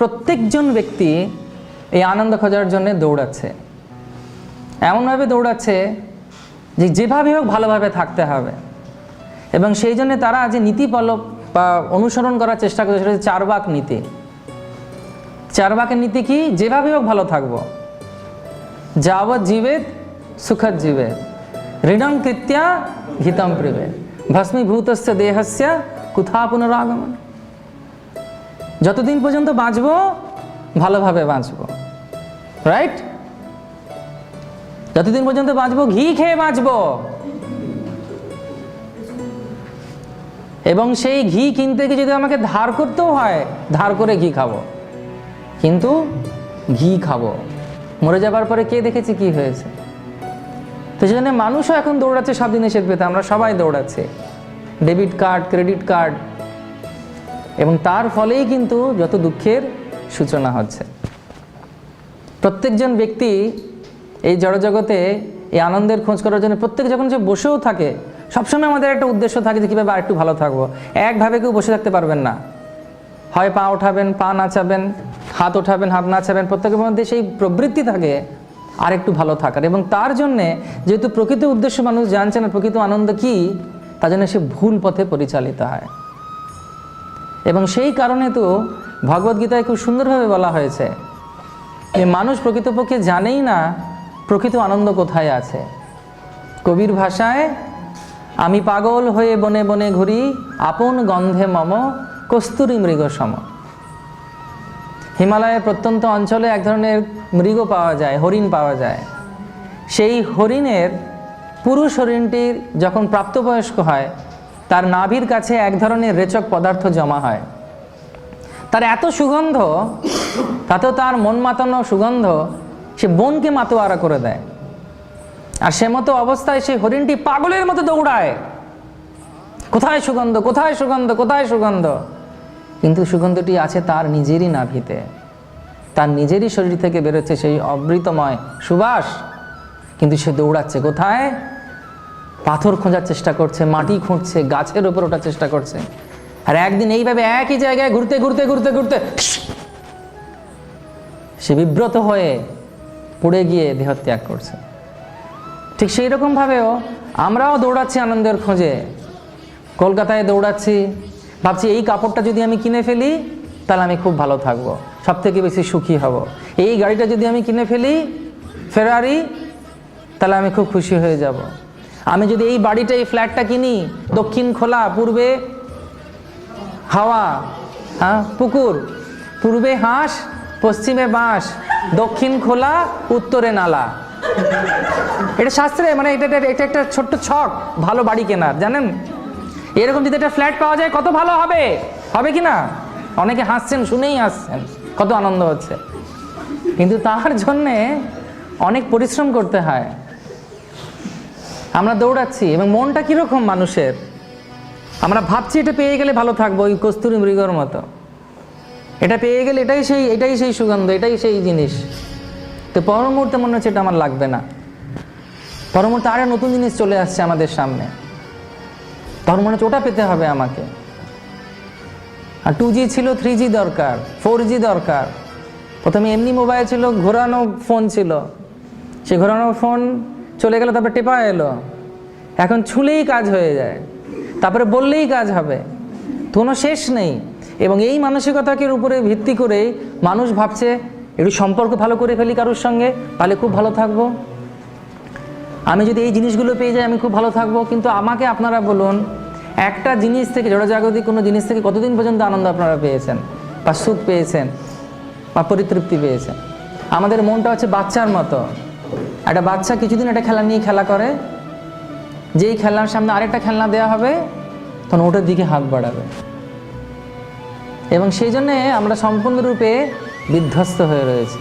প্রত্যেকজন ব্যক্তি এই আনন্দ খোঁজার জন্য দৌড়াচ্ছে, এমনভাবে দৌড়াচ্ছে যে যেভাবে হোক ভালোভাবে থাকতে হবে। এবং সেই জন্য তারা যে নীতি বা অনুসরণ করার চেষ্টা করছে সেটা হচ্ছে চারবাক নীতি। চারবাকের নীতি কি? যেভাবে হোক ভালো থাকবো, যাবৎ জীবেত সুখদ জীবেত, ঋণং কৃত্যা হিতম প্রিবেত, ভস্মীভূতস্য দেহস্য কুথা পুনরাগমন। যতদিন পর্যন্ত বাঁচবো ভালোভাবে বাঁচবো, রাইট? যতদিন পর্যন্ত বাঁচবো ঘি খেয়ে বাঁচবো, এবং সেই ঘি কিনতে গিয়ে যদি আমাকে ধার করতেও হয় ধার করে ঘি খাবো, কিন্তু ঘি খাবো। মরে যাবার পরে কে দেখেছে কি হয়েছে? তো সেজন্য মানুষও এখন দৌড়াচ্ছে সব জিনিসের পেতে, আমরা সবাই দৌড়াচ্ছি, ডেবিট কার্ড, ক্রেডিট কার্ড, এবং তার ফলেই কিন্তু যত দুঃখের সূচনা হচ্ছে। প্রত্যেকজন ব্যক্তি এই জড়জগতে এই আনন্দের খোঁজ করার জন্য প্রত্যেক যখন যে বসেও থাকে, সবসময় আমাদের একটা উদ্দেশ্য থাকে যে কীভাবে আর একটু ভালো থাকবো। একভাবে কেউ বসে থাকতে পারবেন না, হয় পা ওঠাবেন, পা নাচাবেন, হাত ওঠাবেন, হাত নাচাবেন। প্রত্যেকের মধ্যে সেই প্রবৃত্তি থাকে আর একটু ভালো থাকার, এবং তার জন্যে যেহেতু প্রকৃত উদ্দেশ্য মানুষ জানছে না প্রকৃত আনন্দ কী, তার জন্য সে ভুল পথে পরিচালিত হয়। এবং সেই কারণে তো ভগবদ্গীতায় খুব সুন্দরভাবে বলা হয়েছে যে মানুষ প্রকৃতপক্ষে জানেই না প্রকৃত আনন্দ কোথায় আছে। কবির ভাষায়, আমি পাগল হয়ে বনে বনে ঘুরি, আপন গন্ধে মম কস্তুরী মৃগ সম। হিমালয়ের প্রত্যন্ত অঞ্চলে এক ধরনের মৃগ পাওয়া যায়, হরিণ পাওয়া যায়। সেই হরিণের পুরুষ হরিণটির যখন প্রাপ্তবয়স্ক হয়, তার নাভির কাছে এক ধরনের রেচক পদার্থ জমা হয়। তার এত সুগন্ধ, তাতেও তার মন মাতানো সুগন্ধ, সে বনকে মাতোয়ারা করে দেয়। আর সে মতো অবস্থায় সেই হরিণটি পাগলের মতো দৌড়ায়, কোথায় সুগন্ধ, কোথায় সুগন্ধ, কোথায় সুগন্ধ। কিন্তু সুগন্ধটি আছে তার নিজেরই নাভিতে, তার নিজেরই শরীর থেকে বেরোচ্ছে সেই অমৃতময় সুবাস। কিন্তু সে দৌড়াচ্ছে কোথায়? পাথর খোঁজার চেষ্টা করছে, মাটি খুঁড়ছে, গাছের উপর ওঠার চেষ্টা করছে। আর একদিন এইভাবে একই জায়গায় ঘুরতে ঘুরতে ঘুরতে ঘুরতে সে বিব্রত হয়ে পড়ে গিয়ে দেহত্যাগ করছে। ঠিক সেই রকমভাবেও আমরাও দৌড়াচ্ছি আনন্দের খোঁজে। কলকাতায় দৌড়াচ্ছি, ভাবছি এই কাপড়টা যদি আমি কিনে ফেলি তাহলে আমি খুব ভালো থাকবো, সব থেকে বেশি সুখী হব। এই গাড়িটা যদি আমি কিনে ফেলি, ফেরারি, তাহলে আমি খুব খুশি হয়ে যাব। আমি যদি এই বাড়িটা, এই ফ্ল্যাটটা কিনি, দক্ষিণ খোলা, পূর্বে হাওয়া, পুকুর, পূর্বে হাঁস, পশ্চিমে বাঁশ, দক্ষিণ খোলা, উত্তরে নালা। এটা শাস্ত্রে, মানে এটা একটা ছোট্ট ছক ভালো বাড়ি কেনার, জানেন? এরকম যদি একটা ফ্ল্যাট পাওয়া যায় কত ভালো হবে, হবে কি না? অনেকে হাসছেন, শুনেই হাসছেন, কত আনন্দ হচ্ছে। কিন্তু তার জন্যে অনেক পরিশ্রম করতে হয়। আমরা দৌড়াচ্ছি, এবং মনটা কীরকম মানুষের, আমরা ভাবছি এটা পেয়ে গেলে ভালো থাকবো, ওই কস্তুরী মৃগর মতো। এটা পেয়ে গেলে এটাই সেই সুগন্ধ, এটাই সেই জিনিস। তো পর মুহূর্তে মনে হচ্ছে এটা আমার লাগবে না, পর মুহূর্তে আরে নতুন জিনিস চলে আসছে আমাদের সামনে, তখন মনে হচ্ছে ওটা পেতে হবে আমাকে। আর 2G ছিল, 3G দরকার, 4G দরকার। প্রথমে এমনি মোবাইল ছিল, ঘোরানো ফোন ছিল, সে ঘোরানো ফোন চলে গেল, তারপরে টেপা এলো, এখন ছুলেই কাজ হয়ে যায়, তারপরে বললেই কাজ হবে, কোনো শেষ নেই। এবং এই মানসিকতাকে উপরে ভিত্তি করে মানুষ ভাবছে একটু সম্পর্ক ভালো করে ফেলি কারোর সঙ্গে, তাহলে খুব ভালো থাকবো, আমি যদি এই জিনিসগুলো পেয়ে যাই আমি খুব ভালো থাকবো। কিন্তু আমাকে আপনারা বলুন, একটা জিনিস থেকে, জড়জাগতিক কোনো জিনিস থেকে কতদিন পর্যন্ত আনন্দ আপনারা পেয়েছেন, বা সুখ পেয়েছেন, বা পরিতৃপ্তি পেয়েছেন? আমাদের মনটা হচ্ছে বাচ্চার মতো। একটা বাচ্চা কিছুদিন একটা খেলা নিয়ে খেলা করে, যেই খেলনার সামনে আরেকটা খেলনা দেওয়া হবে তখন ওটার দিকে হাত বাড়াবে। এবং সেই জন্যে আমরা সম্পূর্ণরূপে বিধ্বস্ত হয়ে রয়েছি।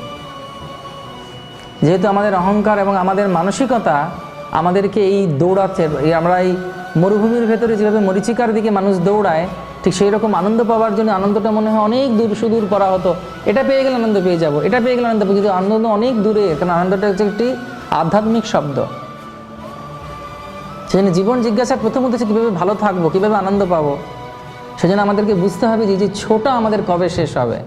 যেহেতু আমাদের অহংকার এবং আমাদের মানসিকতা আমাদেরকে এই দৌড়াচ্ছে, আমরা এই মরুভূমির ভেতরে যেভাবে মরীচিকার দিকে মানুষ দৌড়ায়, ঠিক সেই রকম আনন্দ পাওয়ার জন্য আনন্দটা মনে হয় অনেক দূর সুদূর করা হতো। এটা পেয়ে গেলে আনন্দ পেয়ে যাব, এটা পেয়ে গেলে আনন্দ পাবো, কিন্তু আনন্দ অনেক দূরে, কারণ আনন্দটা হচ্ছে একটি আধ্যাত্মিক শব্দ। সেজন্য জীবন জিজ্ঞাসার প্রথম উদ্দেশ্য কীভাবে ভালো থাকবো, কীভাবে আনন্দ পাবো। সেজন্য আমাদেরকে বুঝতে হবে যে ছোট আমাদের কবে শেষ হবে।